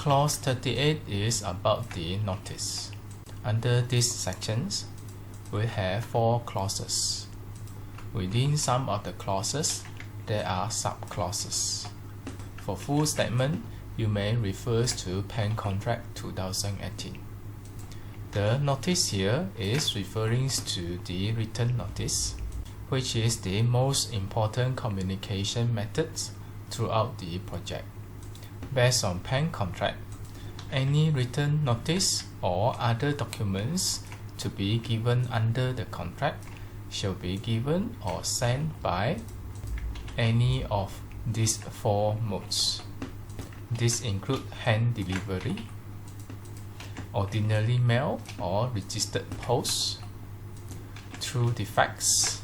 clause 38 is about the notice. Under these sections, we have 4 clauses. Within some of the clauses, there are sub-clauses. For full statement, you may refer to PAM Contract 2018. The notice here is referring to the written notice, which is the most important communication methods throughout the project. Based on PAM Contract, any written notice or other documents to be given under the contract shall be given or sent by any of these 4 modes. These include hand delivery, ordinary mail or registered post, through the fax,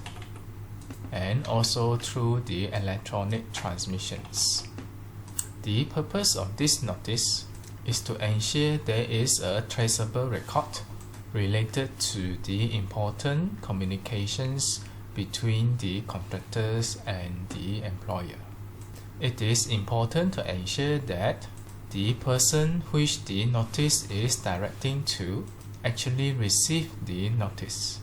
and also through the electronic transmissions. The purpose of this notice is to ensure there is a traceable record related to the important communications between the contractors and the employer. It is important to ensure that the person which the notice is directing to actually receive the notice.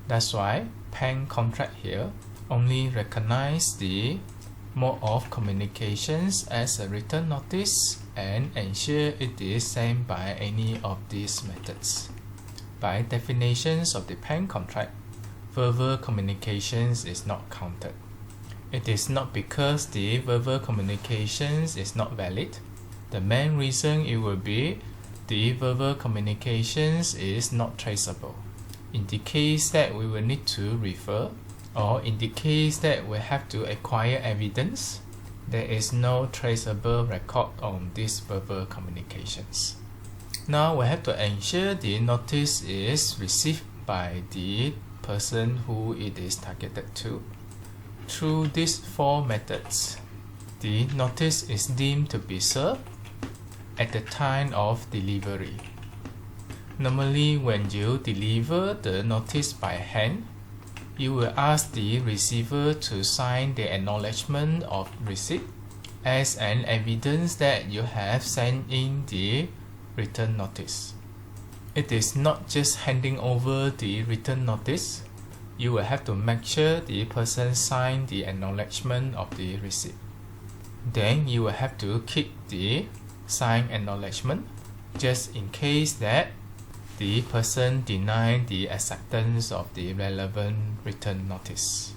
That's why PAM Contract here only recognize the mode of communications as a written notice and ensure it is sent by any of these methods. By definitions of the PAM Contract, verbal communications is not counted. It is not because the verbal communications is not valid. The main reason it will be the verbal communications is not traceable. In the case that we will need to refer, or in the case that we have to acquire evidence, there is no traceable record on these verbal communications. Now we have to ensure the notice is received by the person who it is targeted to. Through these 4 methods, the notice is deemed to be served at the time of delivery. Normally, when you deliver the notice by hand, you will ask the receiver to sign the acknowledgement of receipt as an evidence that you have sent in the written notice. It is not just handing over the written notice. You will have to make sure the person sign the acknowledgement of the receipt. Then you will have to keep the signed acknowledgement just in case that the person denied the acceptance of the relevant written notice.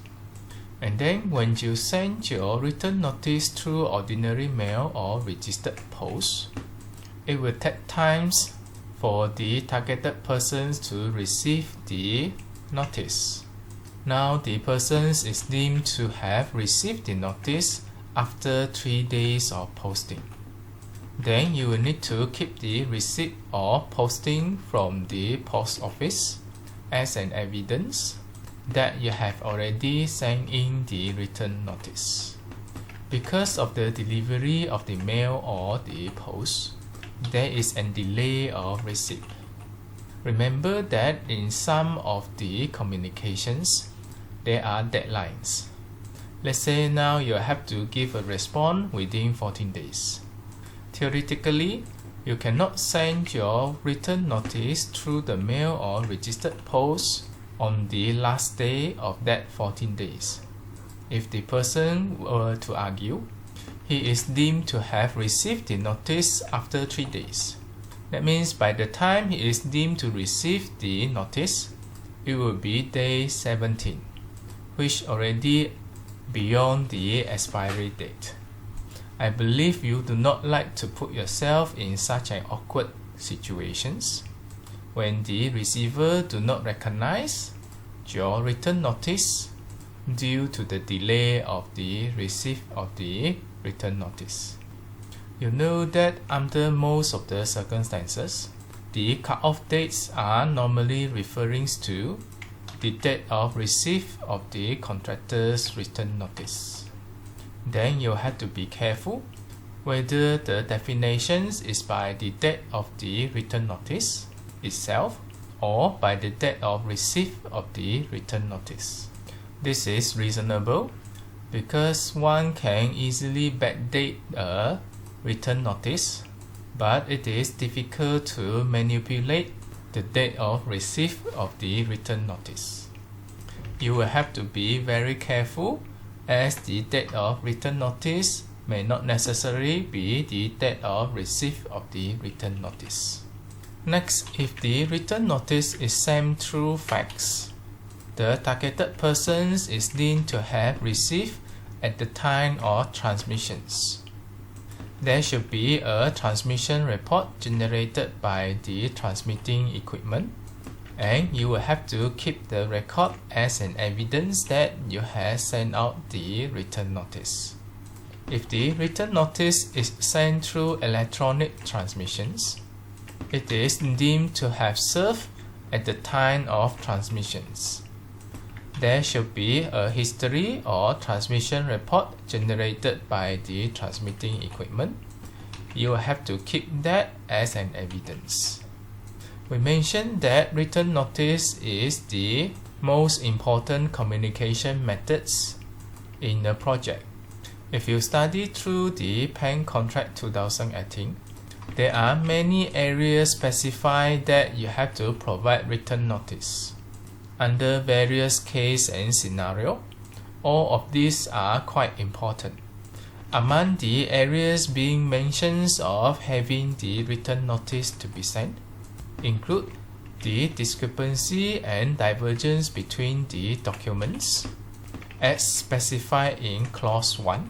And then when you send your written notice through ordinary mail or registered post, it will take times for the targeted persons to receive the notice. Now the person is deemed to have received the notice after 3 days of posting. Then you will need to keep the receipt or posting from the post office as an evidence that you have already sent in the written notice. Because of the delivery of the mail or the post, there is a delay of receipt. Remember that in some of the communications, there are deadlines. Let's say now you have to give a response within 14 days. Theoretically, you cannot send your written notice through the mail or registered post on the last day of that 14 days. If the person were to argue, he is deemed to have received the notice after 3 days. That means by the time he is deemed to receive the notice, it will be day 17, which already beyond the expiry date. I believe you do not like to put yourself in such an awkward situations when the receiver do not recognize your written notice due to the delay of the receipt of the written notice. You know that under most of the circumstances, the cut-off dates are normally referring to the date of receipt of the contractor's written notice. Then you have to be careful whether the definitions is by the date of the written notice itself or by the date of receipt of the written notice. This is reasonable because one can easily backdate a written notice but it is difficult to manipulate the date of receipt of the return notice. You will have to be very careful, as the date of return notice may not necessarily be the date of receipt of the return notice. Next, if the return notice is sent through fax, the targeted person is deemed to have received at the time of transmissions. There should be a transmission report generated by the transmitting equipment, and you will have to keep the record as an evidence that you have sent out the return notice. If the return notice is sent through electronic transmissions, it is deemed to have served at the time of transmissions. There should be a history or transmission report generated by the transmitting equipment. You will have to keep that as an evidence. We mentioned that return notice is the most important communication methods in the project. If you study through the PAM Contract 2018, there are many areas specified that you have to provide return notice. Under various case and scenario, all of these are quite important. Among the areas being mentioned of having the return notice to be sent include the discrepancy and divergence between the documents as specified in clause 1.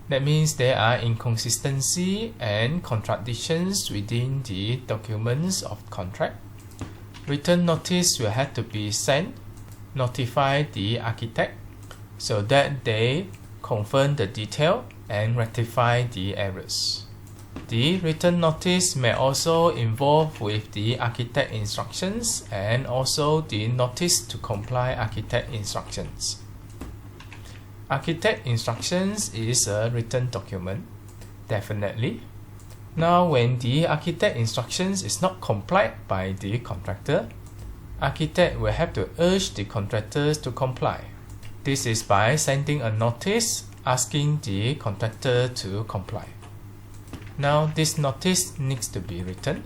That means there are inconsistency and contradictions within the documents of contract. Return notice will have to be sent, notify the architect so that they confirm the detail and rectify the errors. The return notice may also involve with the architect instructions and also the notice to comply architect instructions. Architect instructions is a written document, definitely. Now, when the architect instructions is not complied by the contractor, architect will have to urge the contractors to comply. This is by sending a notice asking the contractor to comply. Now, this notice needs to be written,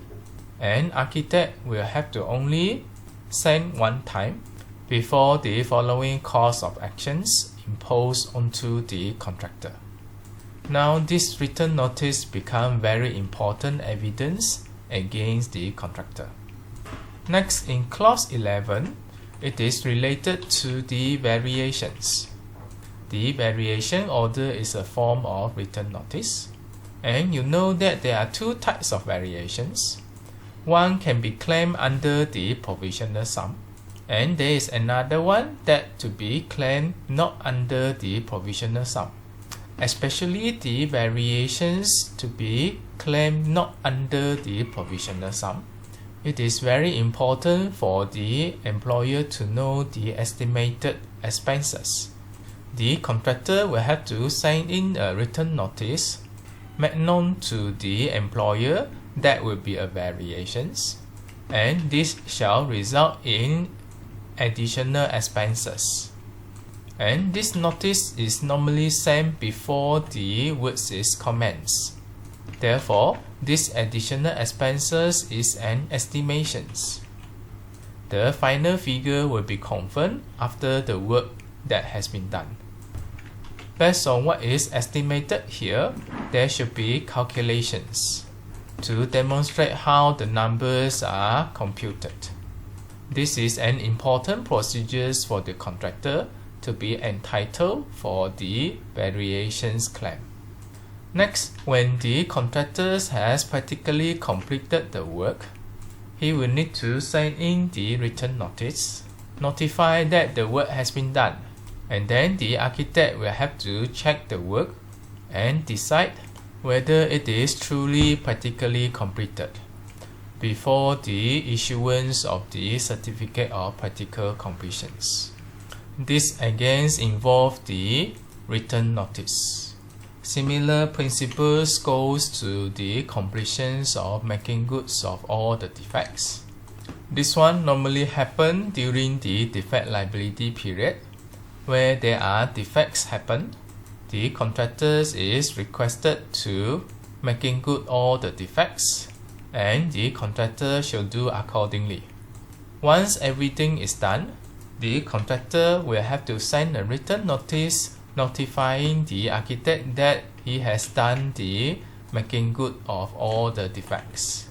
and architect will have to only send one time before the following course of actions imposed onto the contractor. Now, this written notice becomes very important evidence against the contractor. Next, in clause 11, it is related to the variations. The variation order is a form of written notice, and you know that there are two types of variations. One can be claimed under the provisional sum, and there is another one that to be claimed not under the provisional sum. Especially the variations to be claimed not under the provisional sum. It is very important for the employer to know the estimated expenses. The contractor will have to send in a written notice, make known to the employer that will be a variations, and this shall result in additional expenses. And this notice is normally sent before the works is commenced. Therefore, this additional expenses is an estimation. The final figure will be confirmed after the work that has been done. Based on what is estimated here, there should be calculations to demonstrate how the numbers are computed. This is an important procedure for the contractor to be entitled for the variations claim. Next, when the contractor has practically completed the work, he will need to send in the written notice, notify that the work has been done, and then the architect will have to check the work and decide whether it is truly practically completed before the issuance of the certificate of practical completions. This again involves the written notice. Similar principles goes to the completions of making goods of all the defects. This one normally happen during the defect liability period, where there are defects happen. The contractor is requested to making good all the defects, and the contractor should do accordingly. Once everything is done, the contractor will have to send a written notice notifying the architect that he has done the making good of all the defects.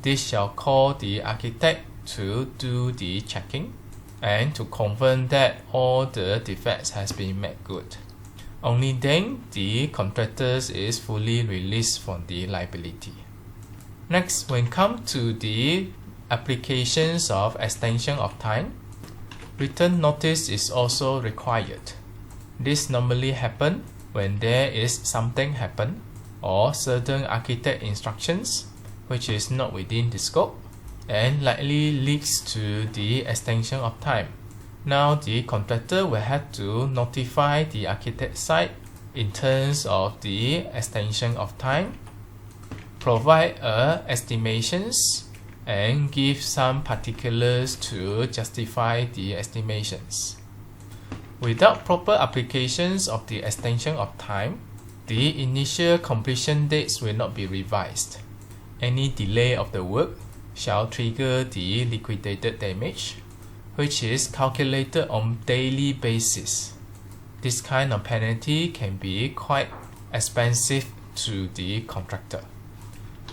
This shall call the architect to do the checking and to confirm that all the defects has been made good. Only then the contractor is fully released from the liability. Next, when come to the applications of extension of time, written notice is also required. This normally happen when there is something happen or certain architect instructions which is not within the scope and likely leads to the extension of time. Now the contractor will have to notify the architect side in terms of the extension of time, provide estimations, and give some particulars to justify the estimations. Without proper applications of the extension of time, the initial completion dates will not be revised. Any delay of the work shall trigger the liquidated damage, which is calculated on daily basis. This kind of penalty can be quite expensive to the contractor.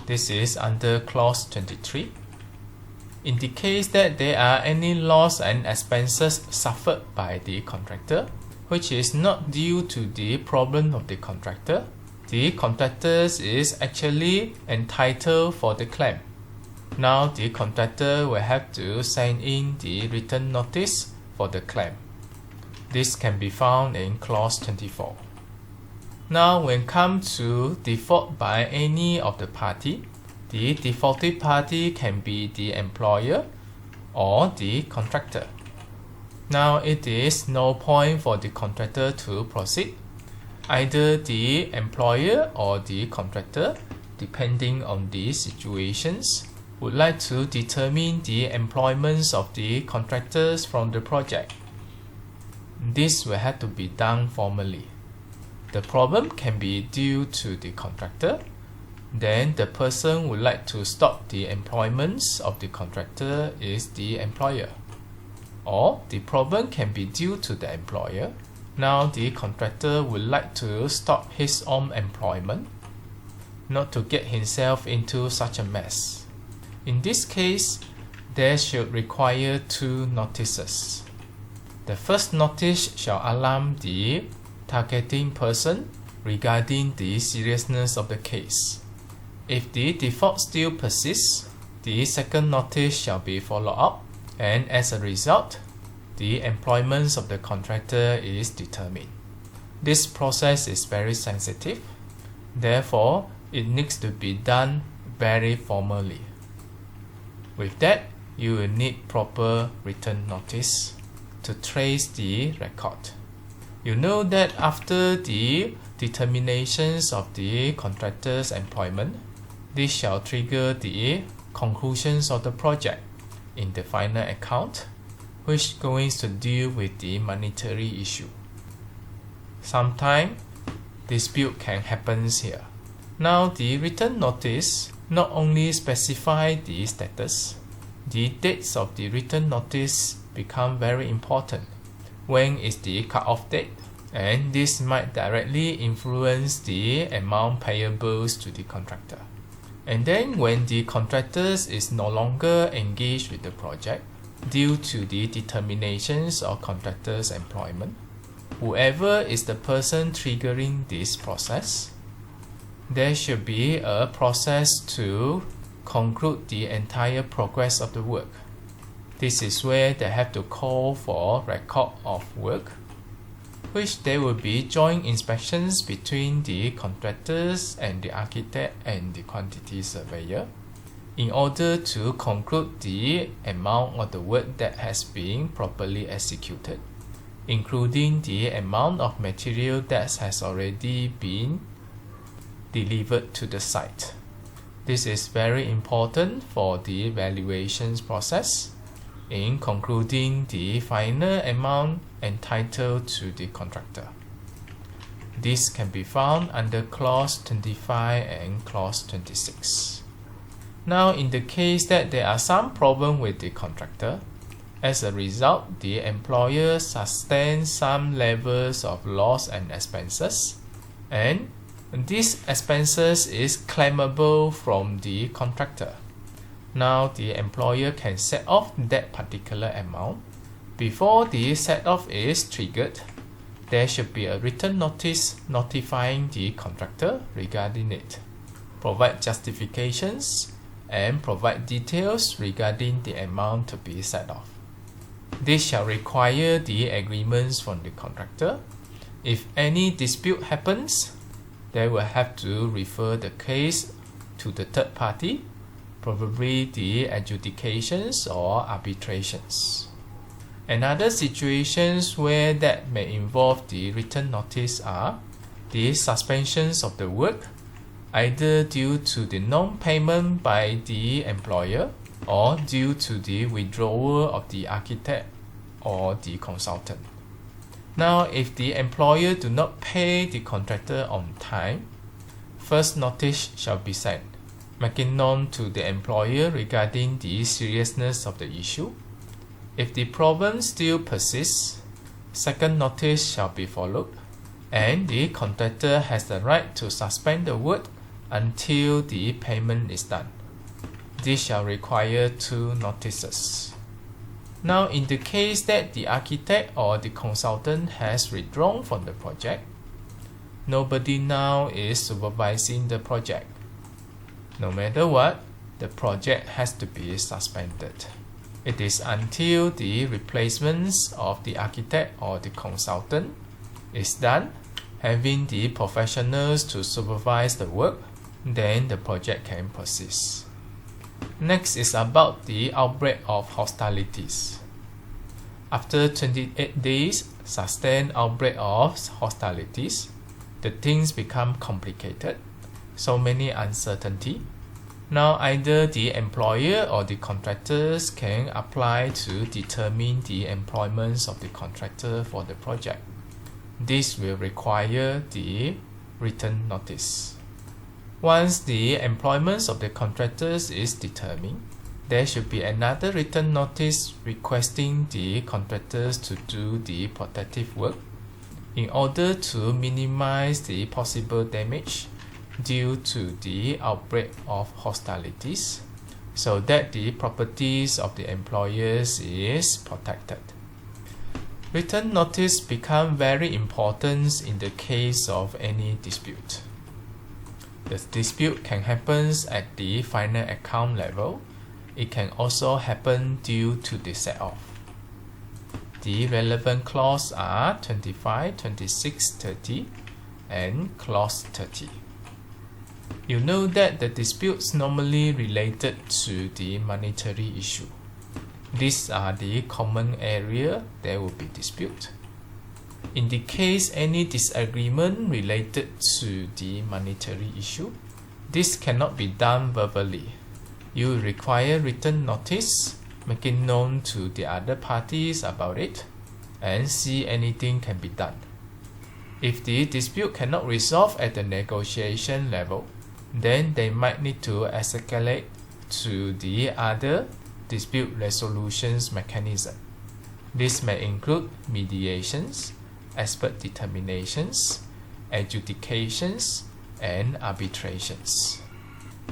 This is under clause 23. In the case that there are any loss and expenses suffered by the contractor, which is not due to the problem of the contractor is actually entitled for the claim. Now the contractor will have to send in the written notice for the claim. This can be found in clause 24. Now when come to default by any of the party, the defaulted party can be the employer or the contractor. Now it is no point for the contractor to proceed. Either the employer or the contractor, depending on the situations, would like to determine the employments of the contractors from the project. This will have to be done formally. The problem can be due to the contractor. Then the person would like to stop the employments of the contractor is the employer. Or the problem can be due to the employer. Now the contractor would like to stop his own employment, not to get himself into such a mess. In this case, there should require two notices. The first notice shall alarm the targeting person regarding the seriousness of the case. If the default still persists, the second notice shall be followed up, and as a result, the employment of the contractor is determined. This process is very sensitive, therefore it needs to be done very formally. With that, you will need proper written notice to trace the record. You know that after the determinations of the contractor's employment, this shall trigger the conclusions of the project in the final account, which is going to deal with the monetary issue. Sometimes dispute can happen here. Now the written notice not only specify the status, the dates of the written notice become very important. When is the cut-off date? And this might directly influence the amount payables to the contractor. And then when the contractor is no longer engaged with the project due to the determinations of contractor's employment, whoever is the person triggering this process, there should be a process to conclude the entire progress of the work. This is where they have to call for record of work, which there will be joint inspections between the contractors and the architect and the quantity surveyor in order to conclude the amount of the work that has been properly executed, including the amount of material that has already been delivered to the site. This is very important for the valuations process in concluding the final amount entitled to the contractor. This can be found under clause 25 and clause 26. Now, in the case that there are some problem with the contractor, as a result, the employer sustains some levels of loss and expenses, and these expenses is claimable from the contractor. Now, the employer can set off that particular amount. Before the set-off is triggered, there should be a written notice notifying the contractor regarding it. Provide justifications and provide details regarding the amount to be set off. This shall require the agreements from the contractor. If any dispute happens, they will have to refer the case to the third party, probably the adjudications or arbitrations. Another situations where that may involve the written notice are the suspensions of the work, either due to the non-payment by the employer or due to the withdrawal of the architect or the consultant. Now, if the employer do not pay the contractor on time, first notice shall be sent, making known to the employer regarding the seriousness of the issue. If the problem still persists, second notice shall be followed, and the contractor has the right to suspend the work until the payment is done. This shall require 2 notices. Now, in the case that the architect or the consultant has withdrawn from the project, nobody now is supervising the project. No matter what, the project has to be suspended. It is until the replacements of the architect or the consultant is done, having the professionals to supervise the work, then the project can persist. Next is about the outbreak of hostilities. After 28 days, sustained outbreak of hostilities, the things become complicated, so many uncertainty. Now, either the employer or the contractors can apply to determine the employments of the contractor for the project. This will require the written notice. Once the employments of the contractors is determined, there should be another written notice requesting the contractors to do the protective work in order to minimize the possible damage due to the outbreak of hostilities, so that the properties of the employers is protected. Written notice become very important in the case of any dispute. The dispute can happen at the final account level. It can also happen due to the set-off. The relevant clauses are 25, 26, 30, and clause 30. You know that the disputes normally related to the monetary issue. These are the common area there will be dispute. In the case any disagreement related to the monetary issue, this cannot be done verbally. You require written notice, making known to the other parties about it, and see anything can be done. If the dispute cannot resolve at the negotiation level, then they might need to escalate to the other dispute resolutions mechanism. This may include mediations, expert determinations, adjudications, and arbitrations.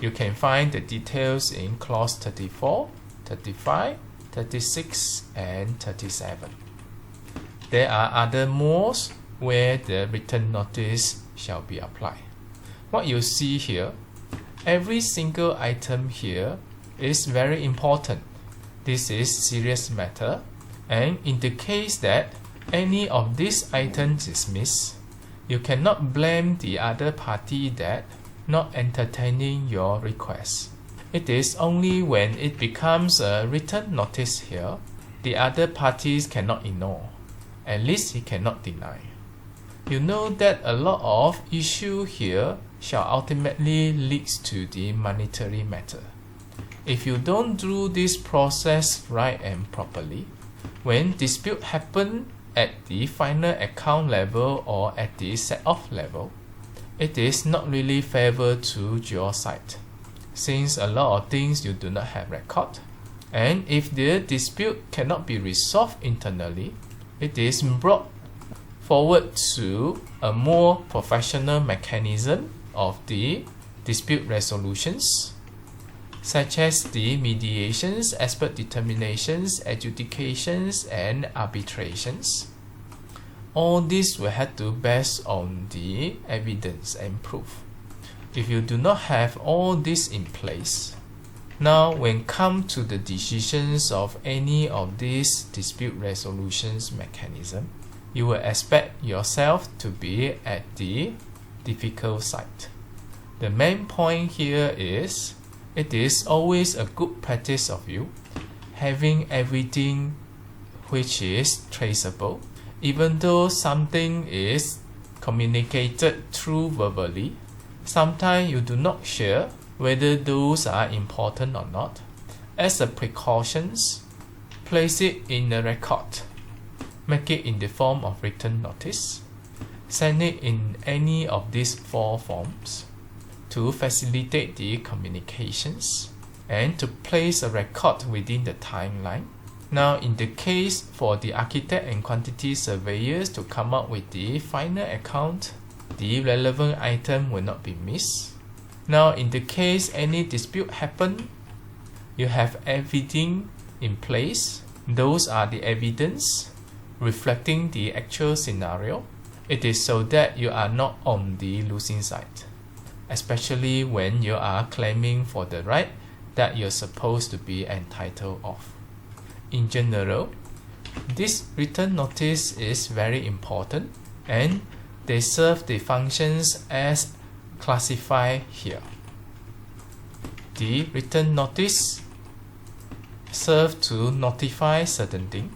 You can find the details in clause 34, 35, 36, and 37. There are other modes where the written notice shall be applied. What you see here, every single item here is very important. This is serious matter, and in the case that any of these items is missed, you cannot blame the other party that not entertaining your request. It is only when it becomes a written notice here, the other parties cannot ignore. At least he cannot deny. You know that a lot of issue here shall ultimately leads to the monetary matter. If you don't do this process right and properly, when dispute happen at the final account level or at the set-off level, it is not really favor to your side, since a lot of things you do not have record. And if the dispute cannot be resolved internally, it is brought forward to a more professional mechanism of the dispute resolutions, such as the mediations, expert determinations, adjudications, and arbitrations. All this will have to base on the evidence and proof. If you do not have all this in place, now when come to the decisions of any of these dispute resolutions mechanism, you will expect yourself to be at the difficult side. The main point here is, it is always a good practice of you having everything which is traceable, even though something is communicated through verbally. Sometimes you do not share whether those are important or not. As a precautions, place it in a record. Make it in the form of written notice. Send it in any of these 4 forms to facilitate the communications and to place a record within the timeline. Now, in the case for the architect and quantity surveyors to come up with the final account, the relevant item will not be missed. Now, in the case any dispute happen, you have everything in place. Those are the evidence reflecting the actual scenario. It is so that you are not on the losing side, especially when you are claiming for the right that you're supposed to be entitled of. In general, this written notice is very important, and they serve the functions as classified here. The written notice serves to notify certain things.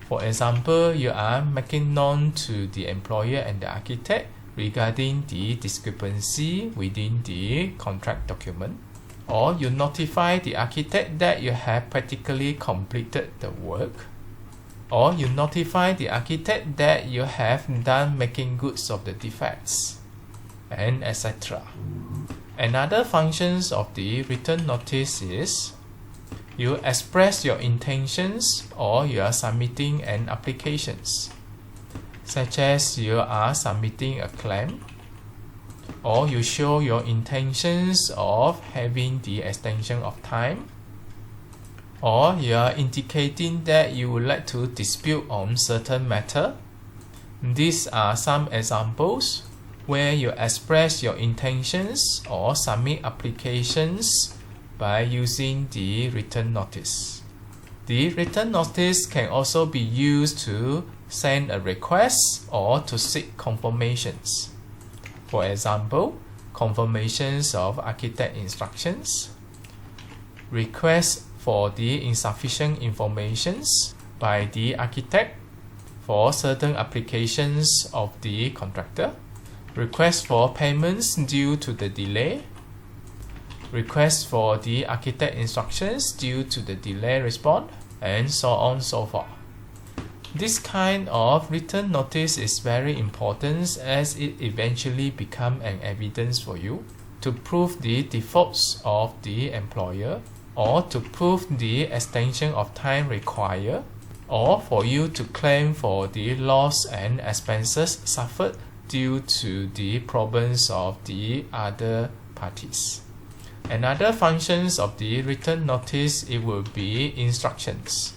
For example, you are making known to the employer and the architect regarding the discrepancy within the contract document, or you notify the architect that you have practically completed the work, or you notify the architect that you have done making goods of the defects, and etc. Another functions of the written notice is you express your intentions or you are submitting an applications, such as you are submitting a claim, or you show your intentions of having the extension of time, or you are indicating that you would like to dispute on certain matter. These are some examples where you express your intentions or submit applications by using the written notice. The written notice can also be used to send a request or to seek confirmations. For example, confirmations of architect instructions, requests for the insufficient informations by the architect for certain applications of the contractor, requests for payments due to the delay, requests for the architect instructions due to the delay response, and so on and so forth. This kind of written notice is very important as it eventually becomes an evidence for you to prove the defaults of the employer, or to prove the extension of time required, or for you to claim for the loss and expenses suffered due to the problems of the other parties. Another functions of the written notice, it will be instructions.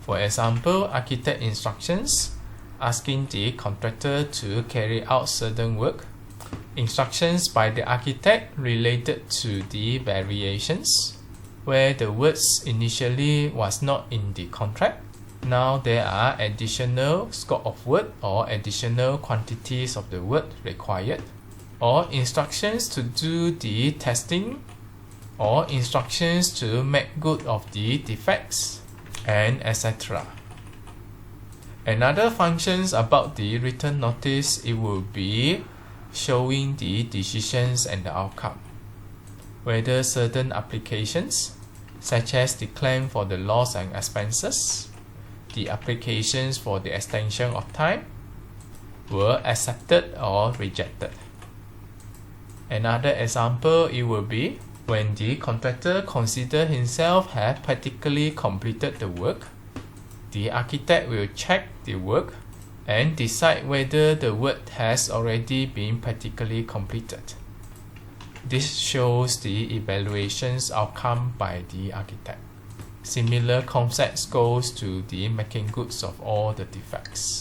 For example, architect instructions asking the contractor to carry out certain work, instructions by the architect related to the variations, where the words initially was not in the contract. Now there are additional scope of work or additional quantities of the work required, or instructions to do the testing, or instructions to make good of the defects, and etc. Another functions about the written notice, it will be showing the decisions and the outcome, whether certain applications such as the claim for the loss and expenses, the applications for the extension of time were accepted or rejected. Another example, it will be when the contractor considers himself have practically completed the work, the architect will check the work and decide whether the work has already been practically completed. This shows the evaluation's outcome by the architect. Similar concepts goes to the making goods of all the defects.